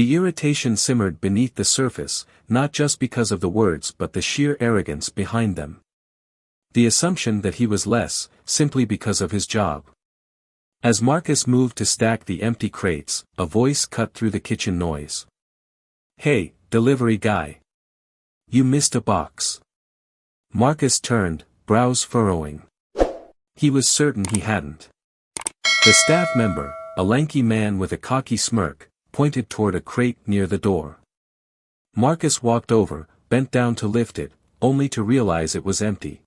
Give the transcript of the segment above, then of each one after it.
The irritation simmered beneath the surface, not just because of the words but the sheer arrogance behind them. The assumption that he was less, simply because of his job. As Marcus moved to stack the empty crates, a voice cut through the kitchen noise. "Hey, delivery guy. You missed a box." Marcus turned, brows furrowing. He was certain he hadn't. The staff member, a lanky man with a cocky smirk, pointed toward a crate near the door. Marcus walked over, bent down to lift it, only to realize it was empty.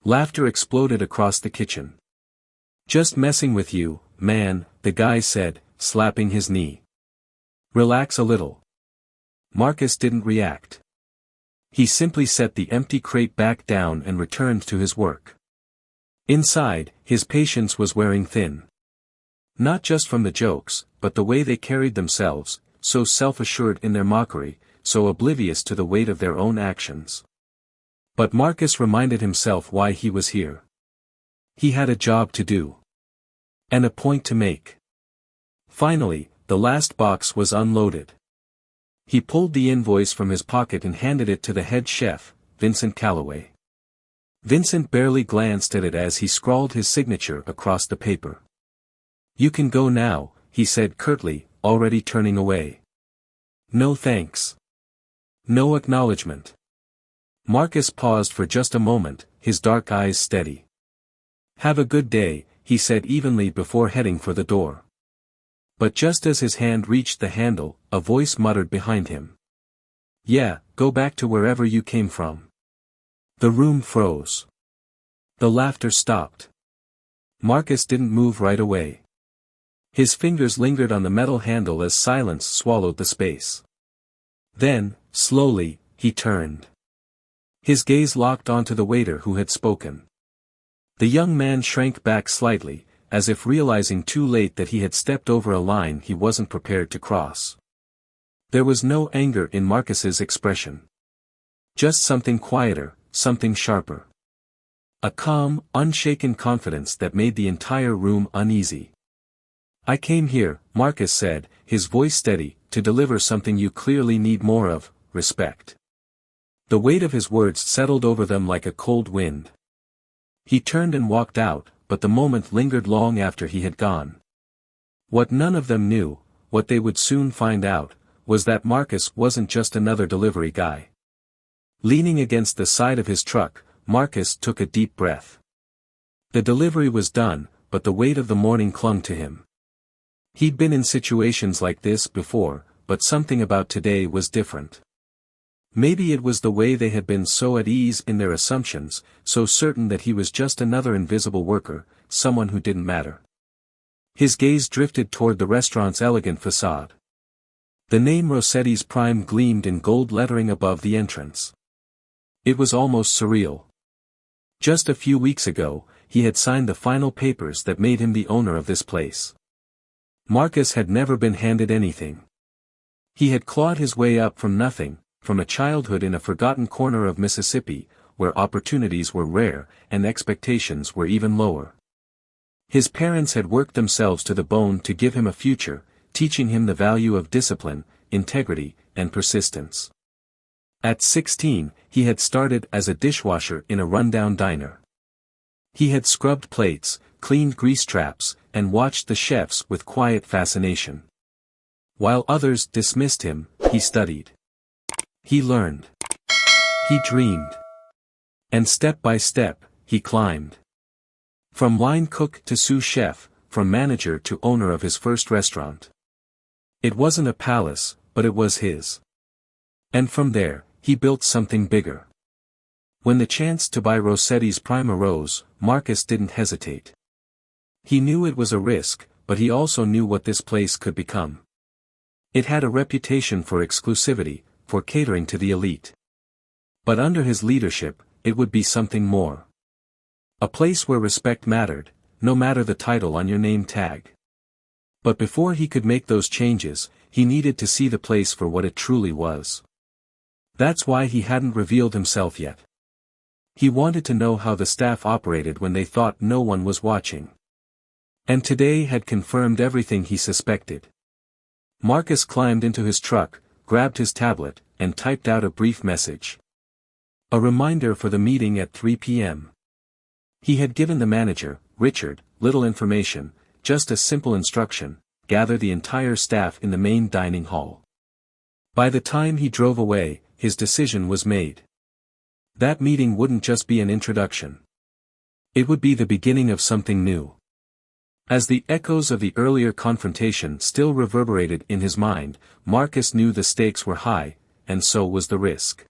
Laughter exploded across the kitchen. "Just messing with you, man," the guy said, slapping his knee. "Relax a little." Marcus didn't react. He simply set the empty crate back down and returned to his work. Inside, his patience was wearing thin. Not just from the jokes, but the way they carried themselves, so self-assured in their mockery, so oblivious to the weight of their own actions. But Marcus reminded himself why he was here. He had a job to do. And a point to make. Finally, the last box was unloaded. He pulled the invoice from his pocket and handed it to the head chef, Vincent Calloway. Vincent barely glanced at it as he scrawled his signature across the paper. "You can go now," he said curtly, already turning away. "No thanks." No acknowledgement. Marcus paused for just a moment, his dark eyes steady. "Have a good day," he said evenly before heading for the door. But just as his hand reached the handle, a voice muttered behind him. "Yeah, go back to wherever you came from." The room froze. The laughter stopped. Marcus didn't move right away. His fingers lingered on the metal handle as silence swallowed the space. Then, slowly, he turned. His gaze locked onto the waiter who had spoken. The young man shrank back slightly, as if realizing too late that he had stepped over a line he wasn't prepared to cross. There was no anger in Marcus's expression. Just something quieter, something sharper. A calm, unshaken confidence that made the entire room uneasy. "I came here," Marcus said, his voice steady, "to deliver something you clearly need more of, respect." The weight of his words settled over them like a cold wind. He turned and walked out, but the moment lingered long after he had gone. What none of them knew, what they would soon find out, was that Marcus wasn't just another delivery guy. Leaning against the side of his truck, Marcus took a deep breath. The delivery was done, but the weight of the morning clung to him. He'd been in situations like this before, but something about today was different. Maybe it was the way they had been so at ease in their assumptions, so certain that he was just another invisible worker, someone who didn't matter. His gaze drifted toward the restaurant's elegant facade. The name Rossetti's Prime gleamed in gold lettering above the entrance. It was almost surreal. Just a few weeks ago, he had signed the final papers that made him the owner of this place. Marcus had never been handed anything. He had clawed his way up from nothing, from a childhood in a forgotten corner of Mississippi, where opportunities were rare, and expectations were even lower. His parents had worked themselves to the bone to give him a future, teaching him the value of discipline, integrity, and persistence. At 16, he had started as a dishwasher in a rundown diner. He had scrubbed plates, cleaned grease traps, and watched the chefs with quiet fascination. While others dismissed him, he studied. He learned. He dreamed. And step by step, he climbed. From line cook to sous chef, from manager to owner of his first restaurant. It wasn't a palace, but it was his. And from there, he built something bigger. When the chance to buy Rossetti's Prime arose, Marcus didn't hesitate. He knew it was a risk, but he also knew what this place could become. It had a reputation for exclusivity, for catering to the elite. But under his leadership, it would be something more. A place where respect mattered, no matter the title on your name tag. But before he could make those changes, he needed to see the place for what it truly was. That's why he hadn't revealed himself yet. He wanted to know how the staff operated when they thought no one was watching. And today had confirmed everything he suspected. Marcus climbed into his truck, grabbed his tablet, and typed out a brief message. A reminder for the meeting at 3 p.m. He had given the manager, Richard, little information, just a simple instruction: gather the entire staff in the main dining hall. By the time he drove away, his decision was made. That meeting wouldn't just be an introduction. It would be the beginning of something new. As the echoes of the earlier confrontation still reverberated in his mind, Marcus knew the stakes were high, and so was the risk.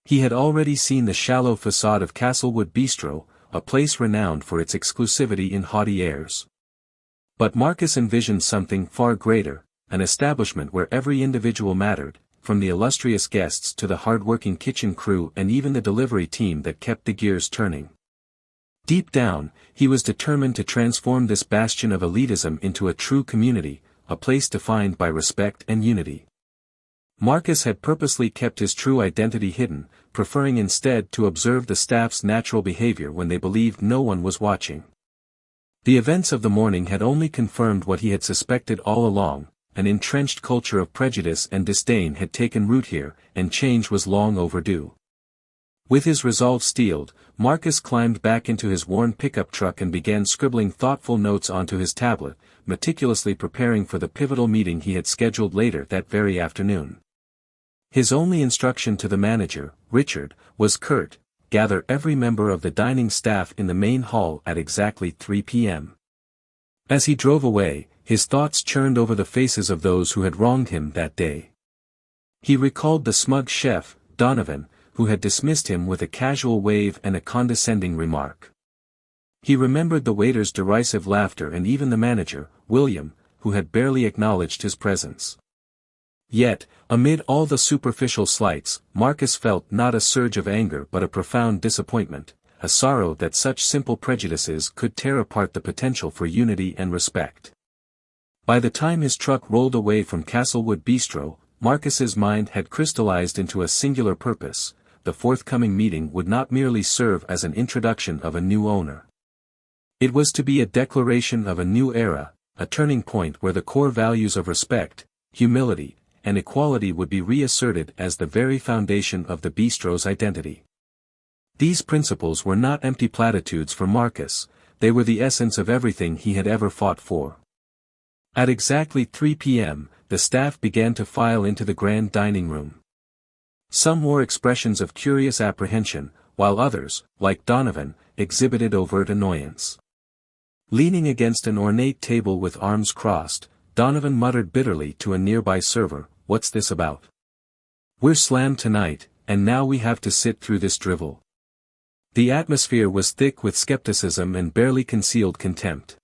He had already seen the shallow facade of Castlewood Bistro, a place renowned for its exclusivity in haughty airs. But Marcus envisioned something far greater, an establishment where every individual mattered, from the illustrious guests to the hard-working kitchen crew and even the delivery team that kept the gears turning. Deep down, he was determined to transform this bastion of elitism into a true community, a place defined by respect and unity. Marcus had purposely kept his true identity hidden, preferring instead to observe the staff's natural behavior when they believed no one was watching. The events of the morning had only confirmed what he had suspected all along: an entrenched culture of prejudice and disdain had taken root here, and change was long overdue. With his resolve steeled, Marcus climbed back into his worn pickup truck and began scribbling thoughtful notes onto his tablet, meticulously preparing for the pivotal meeting he had scheduled later that very afternoon. His only instruction to the manager, Richard, was curt: gather every member of the dining staff in the main hall at exactly 3 p.m. As he drove away, his thoughts churned over the faces of those who had wronged him that day. He recalled the smug chef, Donovan, who had dismissed him with a casual wave and a condescending remark. He remembered the waiter's derisive laughter and even the manager, William, who had barely acknowledged his presence. Yet, amid all the superficial slights, Marcus felt not a surge of anger but a profound disappointment, a sorrow that such simple prejudices could tear apart the potential for unity and respect. By the time his truck rolled away from Castlewood Bistro, Marcus's mind had crystallized into a singular purpose: the forthcoming meeting would not merely serve as an introduction of a new owner. It was to be a declaration of a new era, a turning point where the core values of respect, humility, and equality would be reasserted as the very foundation of the bistro's identity. These principles were not empty platitudes for Marcus, they were the essence of everything he had ever fought for. At exactly 3 p.m., the staff began to file into the grand dining room. Some wore expressions of curious apprehension, while others, like Donovan, exhibited overt annoyance. Leaning against an ornate table with arms crossed, Donovan muttered bitterly to a nearby server, "What's this about? We're slammed tonight, and now we have to sit through this drivel." The atmosphere was thick with skepticism and barely concealed contempt.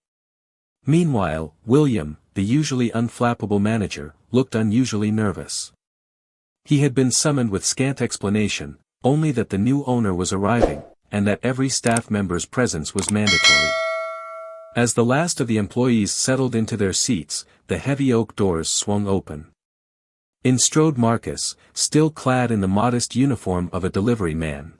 Meanwhile, William, the usually unflappable manager, looked unusually nervous. He had been summoned with scant explanation, only that the new owner was arriving, and that every staff member's presence was mandatory. As the last of the employees settled into their seats, the heavy oak doors swung open. In strode Marcus, still clad in the modest uniform of a delivery man.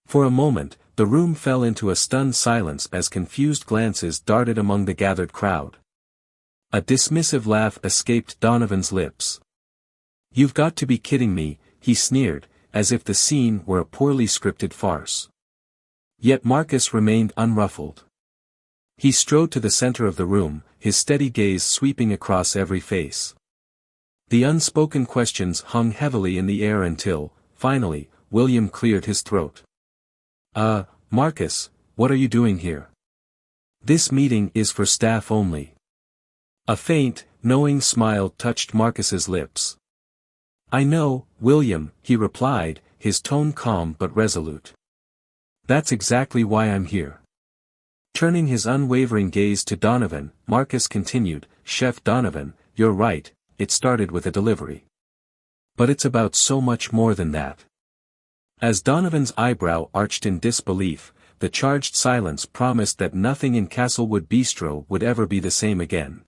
For a moment, the room fell into a stunned silence as confused glances darted among the gathered crowd. A dismissive laugh escaped Donovan's lips. "You've got to be kidding me," he sneered, as if the scene were a poorly scripted farce. Yet Marcus remained unruffled. He strode to the center of the room, his steady gaze sweeping across every face. The unspoken questions hung heavily in the air until, finally, William cleared his throat. Marcus, what are you doing here? This meeting is for staff only." A faint, knowing smile touched Marcus's lips. "I know, William," he replied, his tone calm but resolute. "That's exactly why I'm here." Turning his unwavering gaze to Donovan, Marcus continued, "Chef Donovan, you're right, it started with a delivery. But it's about so much more than that." As Donovan's eyebrow arched in disbelief, the charged silence promised that nothing in Castlewood Bistro would ever be the same again.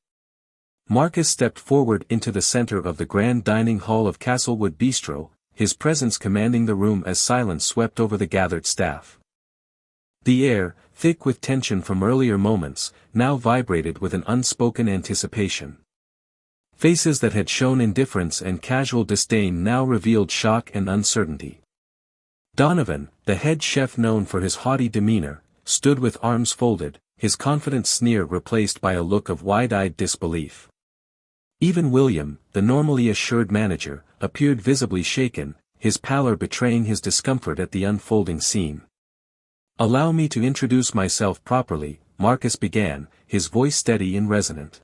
Marcus stepped forward into the center of the grand dining hall of Castlewood Bistro, his presence commanding the room as silence swept over the gathered staff. The air, thick with tension from earlier moments, now vibrated with an unspoken anticipation. Faces that had shown indifference and casual disdain now revealed shock and uncertainty. Donovan, the head chef known for his haughty demeanor, stood with arms folded, his confident sneer replaced by a look of wide-eyed disbelief. Even William, the normally assured manager, appeared visibly shaken, his pallor betraying his discomfort at the unfolding scene. "Allow me to introduce myself properly," Marcus began, his voice steady and resonant.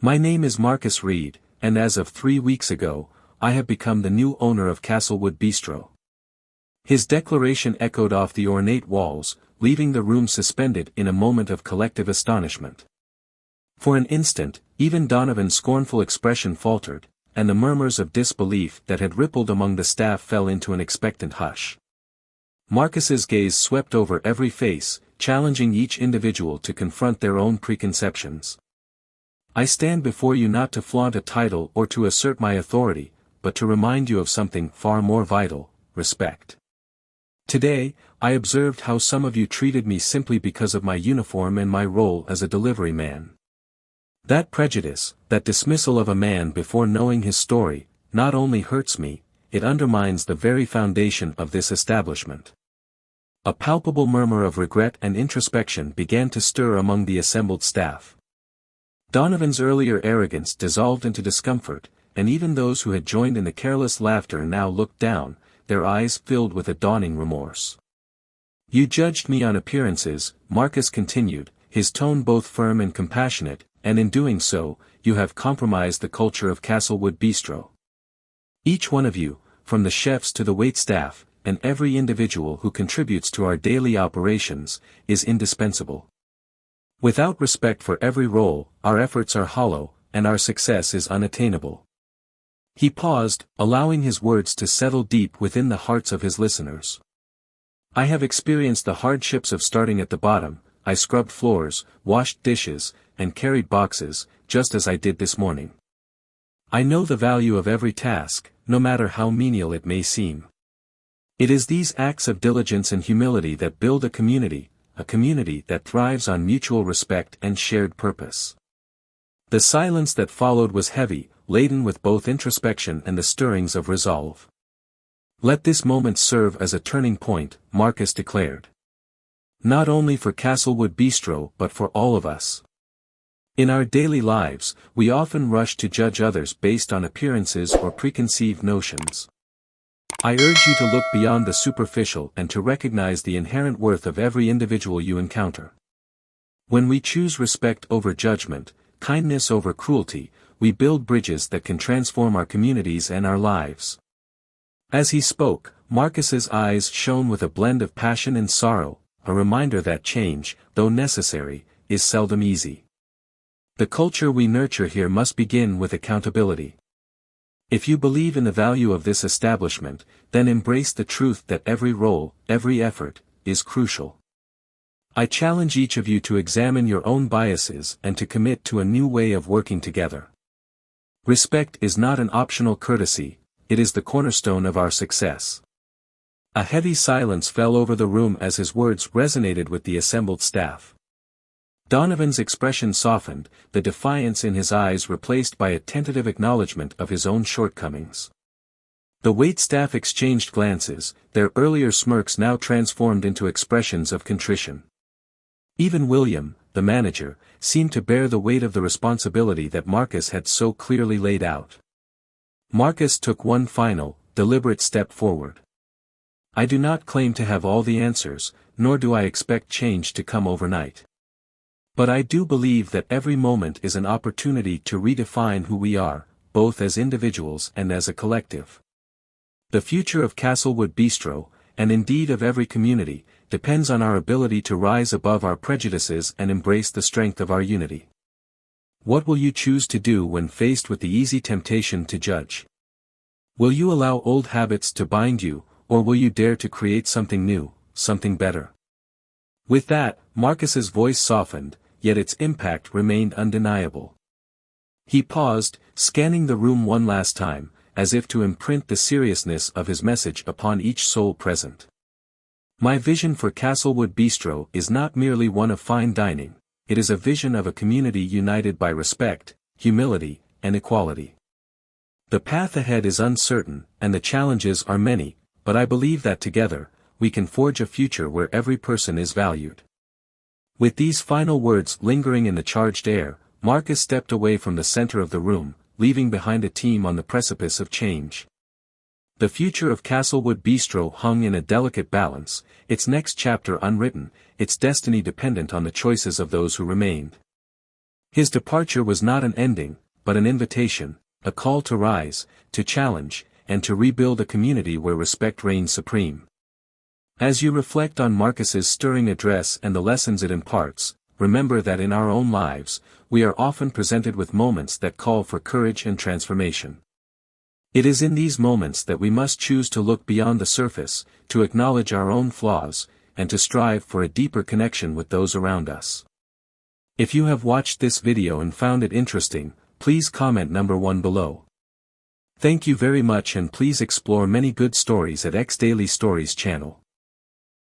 "My name is Marcus Reed, and as of 3 weeks ago, I have become the new owner of Castlewood Bistro." His declaration echoed off the ornate walls, leaving the room suspended in a moment of collective astonishment. For an instant, even Donovan's scornful expression faltered, and the murmurs of disbelief that had rippled among the staff fell into an expectant hush. Marcus's gaze swept over every face, challenging each individual to confront their own preconceptions. "I stand before you not to flaunt a title or to assert my authority, but to remind you of something far more vital: respect. Today, I observed how some of you treated me simply because of my uniform and my role as a delivery man. That prejudice, that dismissal of a man before knowing his story, not only hurts me, it undermines the very foundation of this establishment." A palpable murmur of regret and introspection began to stir among the assembled staff. Donovan's earlier arrogance dissolved into discomfort, and even those who had joined in the careless laughter now looked down, their eyes filled with a dawning remorse. "You judged me on appearances," Marcus continued, his tone both firm and compassionate, "and in doing so, you have compromised the culture of Castlewood Bistro. Each one of you, from the chefs to the waitstaff, and every individual who contributes to our daily operations, is indispensable. Without respect for every role, our efforts are hollow, and our success is unattainable." He paused, allowing his words to settle deep within the hearts of his listeners. "I have experienced the hardships of starting at the bottom. I scrubbed floors, washed dishes, and carried boxes, just as I did this morning. I know the value of every task, no matter how menial it may seem. It is these acts of diligence and humility that build a community that thrives on mutual respect and shared purpose." The silence that followed was heavy, laden with both introspection and the stirrings of resolve. "Let this moment serve as a turning point," Marcus declared. "Not only for Castlewood Bistro but for all of us. In our daily lives, we often rush to judge others based on appearances or preconceived notions. I urge you to look beyond the superficial and to recognize the inherent worth of every individual you encounter. When we choose respect over judgment, kindness over cruelty, we build bridges that can transform our communities and our lives." As he spoke, Marcus's eyes shone with a blend of passion and sorrow, a reminder that change, though necessary, is seldom easy. The culture we nurture here must begin with accountability. If you believe in the value of this establishment, then embrace the truth that every role, every effort, is crucial. I challenge each of you to examine your own biases and to commit to a new way of working together. Respect is not an optional courtesy, it is the cornerstone of our success. A heavy silence fell over the room as his words resonated with the assembled staff. Donovan's expression softened, the defiance in his eyes replaced by a tentative acknowledgement of his own shortcomings. The waitstaff exchanged glances, their earlier smirks now transformed into expressions of contrition. Even William, the manager, seemed to bear the weight of the responsibility that Marcus had so clearly laid out. Marcus took one final, deliberate step forward. "I do not claim to have all the answers, nor do I expect change to come overnight. But I do believe that every moment is an opportunity to redefine who we are, both as individuals and as a collective. The future of Castlewood Bistro, and indeed of every community, depends on our ability to rise above our prejudices and embrace the strength of our unity. What will you choose to do when faced with the easy temptation to judge? Will you allow old habits to bind you, or will you dare to create something new, something better?" With that, Marcus's voice softened, yet its impact remained undeniable. He paused, scanning the room one last time, as if to imprint the seriousness of his message upon each soul present. "My vision for Castlewood Bistro is not merely one of fine dining, it is a vision of a community united by respect, humility, and equality. The path ahead is uncertain, and the challenges are many, but I believe that together, we can forge a future where every person is valued. With these final words lingering in the charged air, Marcus stepped away from the center of the room, leaving behind a team on the precipice of change. The future of Castlewood Bistro hung in a delicate balance, its next chapter unwritten, its destiny dependent on the choices of those who remained. His departure was not an ending, but an invitation, a call to rise, to challenge, and to rebuild a community where respect reigns supreme. As you reflect on Marcus's stirring address and the lessons it imparts, remember that in our own lives, we are often presented with moments that call for courage and transformation. It is in these moments that we must choose to look beyond the surface, to acknowledge our own flaws, and to strive for a deeper connection with those around us. If you have watched this video and found it interesting, please comment number 1 below. Thank you very much, and please explore many good stories at X-DailyStories channel.